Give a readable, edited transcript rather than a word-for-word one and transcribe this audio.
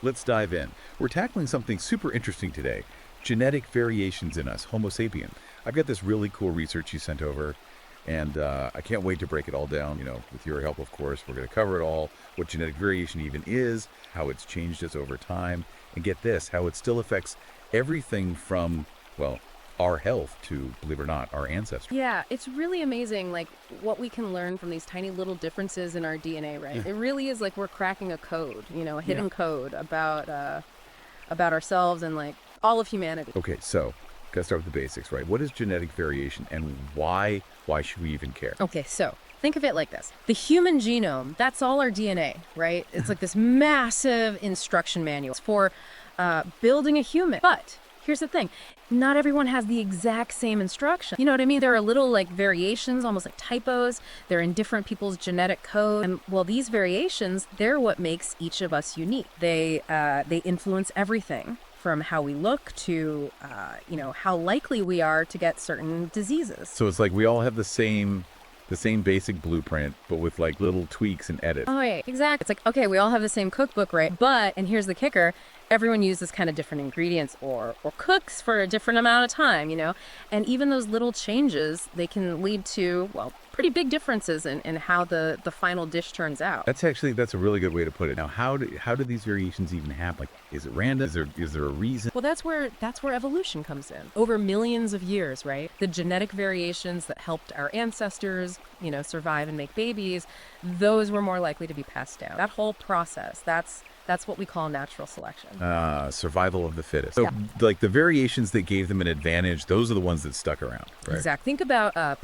let's dive in. We're tackling something super interesting today, genetic variations in us, Homo sapien. I've got this really cool research you sent over, and I can't wait to break it all down. With your help, of course. We're going to cover it all, what genetic variation even is, how it's changed us over time, and get this, how it still affects everything from, well, our health to, believe it or not, our ancestry. Yeah, it's really amazing, like, what we can learn from these tiny little differences in our DNA, right? It really is like we're cracking a code, a hidden code about ourselves and, like, all of humanity. Okay, so, gotta start with the basics, right? What is genetic variation, and why should we even care? Okay, so think of it like this. The human genome, that's all our DNA, right? It's like this massive instruction manual for building a human. But here's the thing. Not everyone has the exact same instruction. You know what I mean? There are little like variations, almost like typos. They're in different people's genetic code. And well, these variations, they're what makes each of us unique. They influence everything from how we look to, how likely we are to get certain diseases. So it's like we all have the same basic blueprint, but with like little tweaks and edits. Oh, yeah, exactly. It's like, okay, we all have the same cookbook, right? But, and here's the kicker, everyone uses kind of different ingredients or cooks for a different amount of time, And even those little changes, they can lead to, well, pretty big differences in how the final dish turns out. That's a really good way to put it. Now, how do these variations even happen? Like, is it random? Is there a reason? Well, that's where evolution comes in. Over millions of years, right? The genetic variations that helped our ancestors, survive and make babies, those were more likely to be passed down. That whole process, that's what we call natural selection. Survival of the fittest. So, like the variations that gave them an advantage, those are the ones that stuck around, right? Exactly. Think about